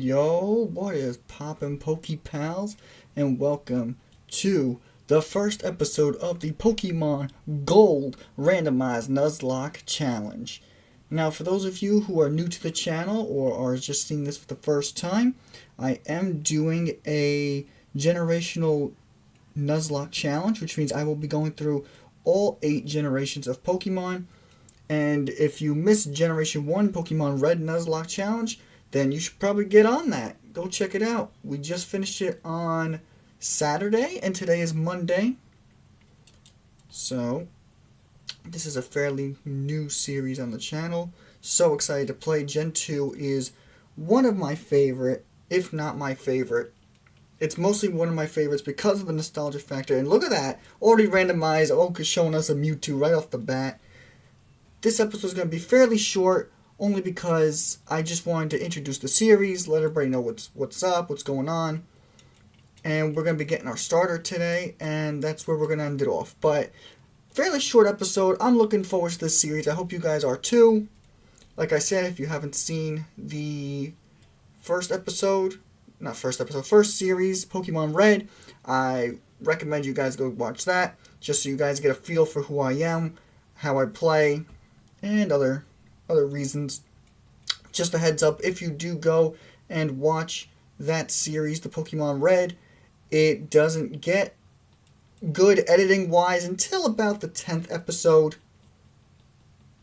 Yo, what is poppin' Poke Pals? And welcome to the first episode of the Pokemon Gold Randomized Nuzlocke Challenge. Now, for those of you who are new to the channel or are just seeing this for the first time, I am doing a generational Nuzlocke challenge, which means I will be going through all 8 generations of Pokemon. And if you missed Generation 1 Pokemon Red Nuzlocke Challenge, then you should probably get on that. Go check it out. We just finished it on Saturday, and today is Monday. So, this is a fairly new series on the channel. So excited to play. Gen 2 is one of my favorite, if not my favorite. It's mostly one of my favorites because of the nostalgia factor. And look at that. Already randomized. Oak is showing us a Mewtwo right off the bat. This episode is going to be fairly short, only because I just wanted to introduce the series, let everybody know what's up, what's going on. And we're going to be getting our starter today, and that's where we're going to end it off. But, fairly short episode. I'm looking forward to this series. I hope you guys are too. Like I said, if you haven't seen the first series, Pokemon Red, I recommend you guys go watch that, just so you guys get a feel for who I am, how I play, and other reasons. Just a heads up, if you do go and watch that series, the Pokemon Red, it doesn't get good editing wise until about the 10th episode,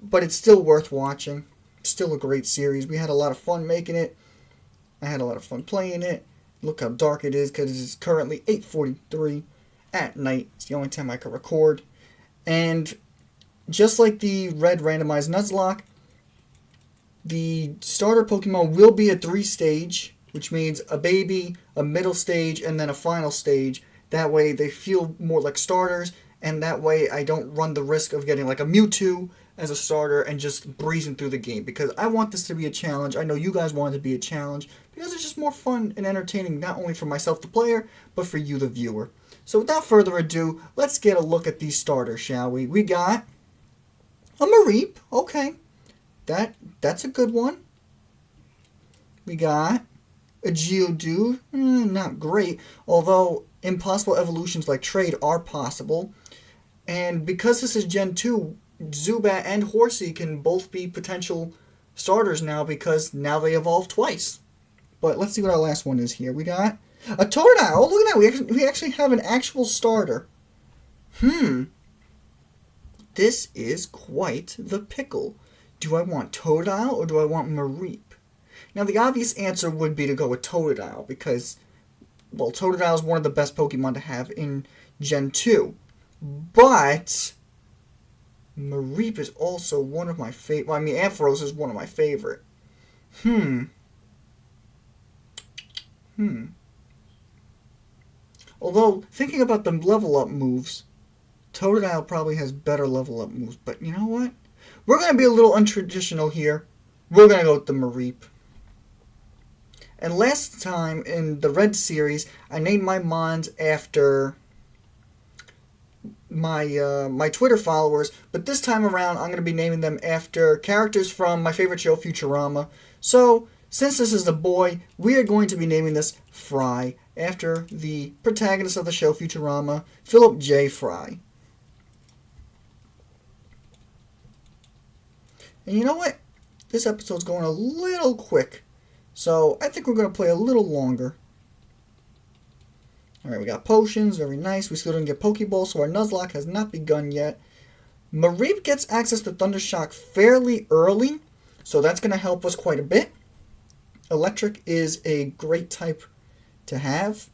but it's still worth watching. It's still a great series. We had a lot of fun making it. I had a lot of fun playing it. Look how dark it is, because it's currently 8:43 at night. It's the only time I can record. And just like the Red Randomized Nuzlocke, the starter Pokemon will be a 3-stage, which means a baby, a middle stage, and then a final stage. That way they feel more like starters, and that way I don't run the risk of getting like a Mewtwo as a starter and just breezing through the game. Because I want this to be a challenge. I know you guys want it to be a challenge, because it's just more fun and entertaining, not only for myself, the player, but for you, the viewer. So without further ado, let's get a look at these starters, shall we? We got a Mareep, okay. That's a good one. We got a Geodude, not great, although impossible evolutions like Trade are possible. And because this is Gen 2, Zubat and Horsey can both be potential starters now, because now they evolve twice. But let's see what our last one is here. We got a Totodile. Oh, look at that. We actually have an actual starter. This is quite the pickle. Do I want Totodile or do I want Mareep? Now, the obvious answer would be to go with Totodile because, well, Totodile is one of the best Pokemon to have in Gen 2. But Mareep is also one of my favorite. Well, I mean, Ampharos is one of my favorite. Although, thinking about the level up moves, Totodile probably has better level up moves, but you know what? We're going to be a little untraditional here. We're going to go with the Mareep. And last time in the Red series, I named my Mons after my Twitter followers, but this time around I'm going to be naming them after characters from my favorite show, Futurama. So, since this is a boy, we are going to be naming this Fry, after the protagonist of the show, Futurama, Philip J. Fry. And you know what? This episode's going a little quick, so I think we're going to play a little longer. Alright, we got potions, very nice. We still didn't get Pokeballs, so our Nuzlocke has not begun yet. Mareep gets access to Thundershock fairly early, so that's going to help us quite a bit. Electric is a great type to have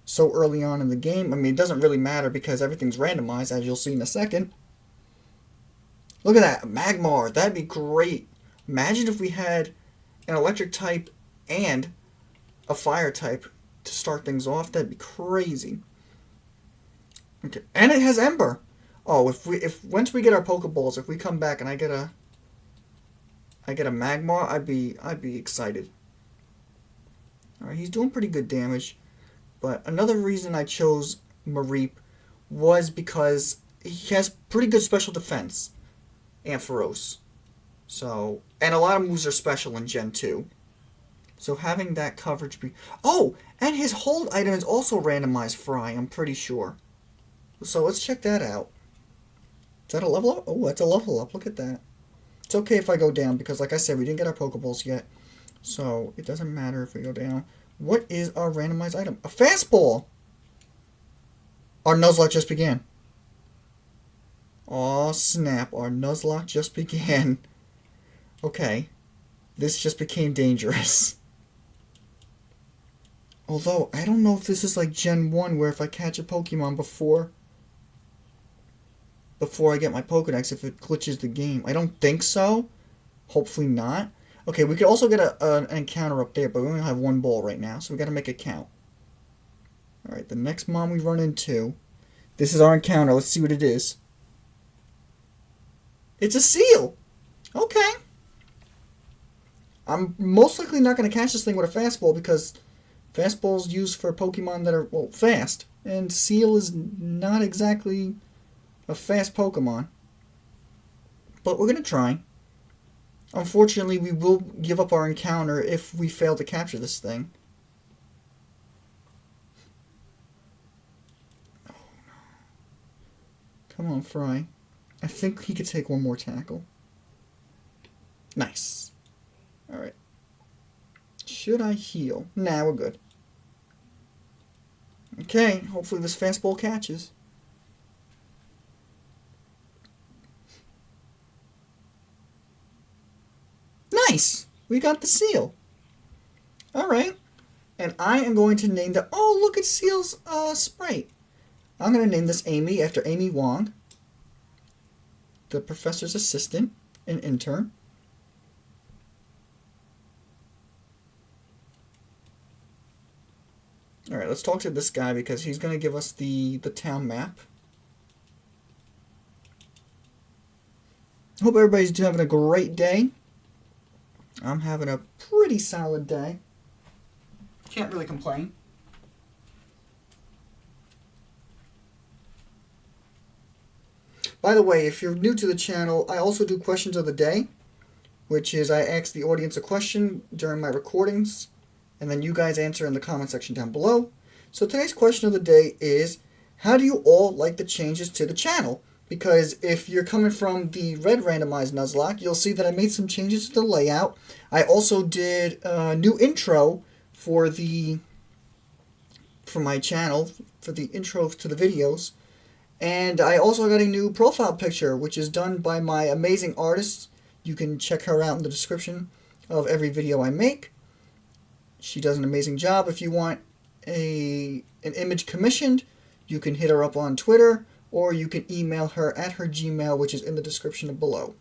so early on in the game. I mean, it doesn't really matter because everything's randomized, as you'll see in a second. Look at that, Magmar. That'd be great. Imagine if we had an electric type and a fire type to start things off. That'd be crazy. Okay, and it has Ember. Oh, if once we get our Pokeballs, if we come back and I get a Magmar, I'd be excited. All right, he's doing pretty good damage. But another reason I chose Mareep was because he has pretty good special defense. Ampharos. So, and a lot of moves are special in Gen 2. So having that coverage be... Oh! And his hold item is also randomized fry, I'm pretty sure. So let's check that out. Is that a level up? Oh, that's a level up. Look at that. It's okay if I go down because, like I said, we didn't get our Pokeballs yet. So it doesn't matter if we go down. What is our randomized item? A fastball! Our Nuzlocke just began. Aw, snap. Our Nuzlocke just began. Okay. This just became dangerous. Although, I don't know if this is like Gen 1, where if I catch a Pokemon before I get my Pokedex, if it glitches the game. I don't think so. Hopefully not. Okay, we could also get an encounter up there, but we only have one ball right now, so we gotta make it count. Alright, the next mom we run into. This is our encounter. Let's see what it is. It's a seal! Okay. I'm most likely not going to catch this thing with a fastball because fastball's used for Pokemon that are, well, fast. And Seal is not exactly a fast Pokemon. But we're going to try. Unfortunately, we will give up our encounter if we fail to capture this thing. Oh, no. Come on, Fry. I think he could take one more tackle. Nice. Alright. Should I heal? Nah, we're good. Okay, hopefully this fastball catches. Nice! We got the seal. Alright. And I am going to name the... Oh, look at Seal's sprite. I'm going to name this Amy after Amy Wong, the professor's assistant and intern. Alright, let's talk to this guy because he's going to give us the town map. Hope everybody's having a great day. I'm having a pretty solid day. Can't really complain. By the way, if you're new to the channel, I also do questions of the day, which is I ask the audience a question during my recordings, and then you guys answer in the comment section down below. So today's question of the day is, how do you all like the changes to the channel? Because if you're coming from the red randomized Nuzlocke, you'll see that I made some changes to the layout. I also did a new intro for my channel, for the intro to the videos. And I also got a new profile picture, which is done by my amazing artist. You can check her out in the description of every video I make. She does an amazing job. If you want an image commissioned, you can hit her up on Twitter, or you can email her at her Gmail, which is in the description below.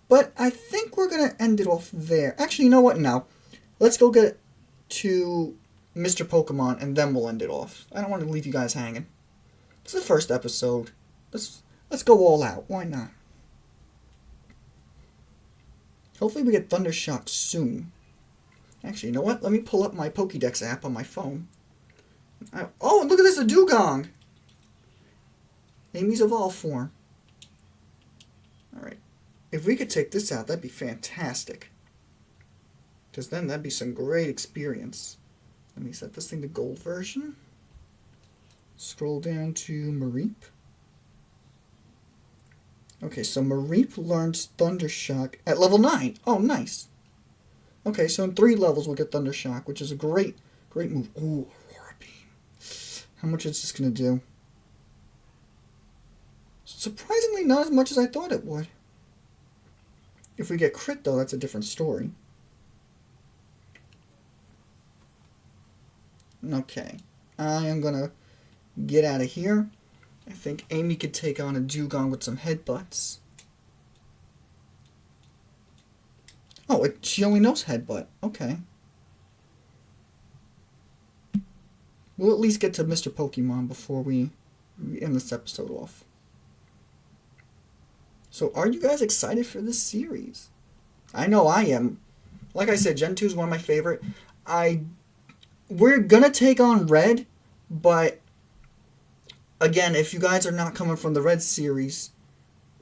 But I think we're going to end it off there. Actually, you know what? Now, let's go get to Mr. Pokemon, and then we'll end it off. I don't want to leave you guys hanging. It's the first episode. Let's go all out. Why not? Hopefully we get Thundershock soon. Actually, you know what? Let me pull up my Pokédex app on my phone. Oh, look at this, a Dugong! Amy's evolved form. Alright. If we could take this out, that'd be fantastic. Because then that'd be some great experience. Let me set this thing to gold version. Scroll down to Mareep. Okay, so Mareep learns Thundershock at level 9. Oh, nice. Okay, so in 3 levels we'll get Thundershock, which is a great move. Ooh, Aurora Beam. How much is this going to do? Surprisingly not as much as I thought it would. If we get crit, though, that's a different story. Okay. I am going to get out of here. I think Amy could take on a Dugong with some headbutts. Oh, she only knows headbutt. Okay. We'll at least get to Mr. Pokemon before we end this episode off. So, are you guys excited for this series? I know I am. Like I said, Gen 2 is one of my favorite. We're gonna take on Red, but again, if you guys are not coming from the Red series,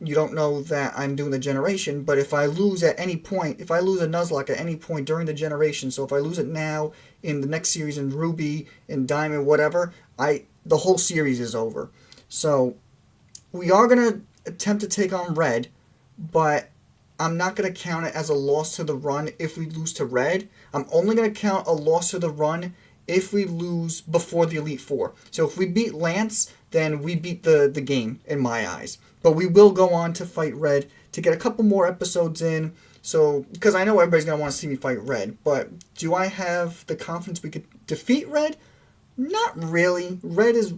you don't know that I'm doing the generation, but if I lose at any point, if I lose a Nuzlocke at any point during the generation, so if I lose it now, in the next series, in Ruby, in Diamond, whatever, the whole series is over. So, we are going to attempt to take on Red, but I'm not going to count it as a loss to the run if we lose to Red. I'm only going to count a loss to the run if we lose before the Elite Four. So if we beat Lance, then we beat the game, in my eyes. But we will go on to fight Red to get a couple more episodes in. So, because I know everybody's going to want to see me fight Red. But do I have the confidence we could defeat Red? Not really. Red is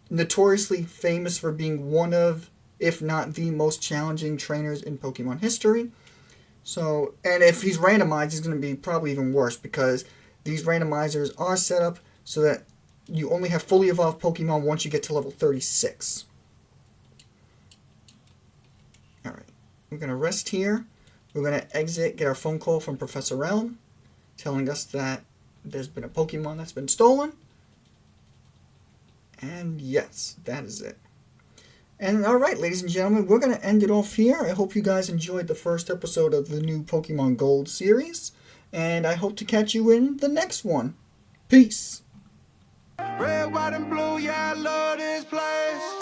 notoriously famous for being one of, if not the most challenging trainers in Pokemon history. So, and if he's randomized, he's going to be probably even worse, because these randomizers are set up so that you only have fully evolved Pokemon once you get to level 36. Alright, we're going to rest here. We're going to exit, get our phone call from Professor Elm, telling us that there's been a Pokemon that's been stolen. And yes, that is it. And alright, ladies and gentlemen, we're going to end it off here. I hope you guys enjoyed the first episode of the new Pokemon Gold series. And I hope to catch you in the next one. Peace. Red, white, and blue, yeah, I love this place.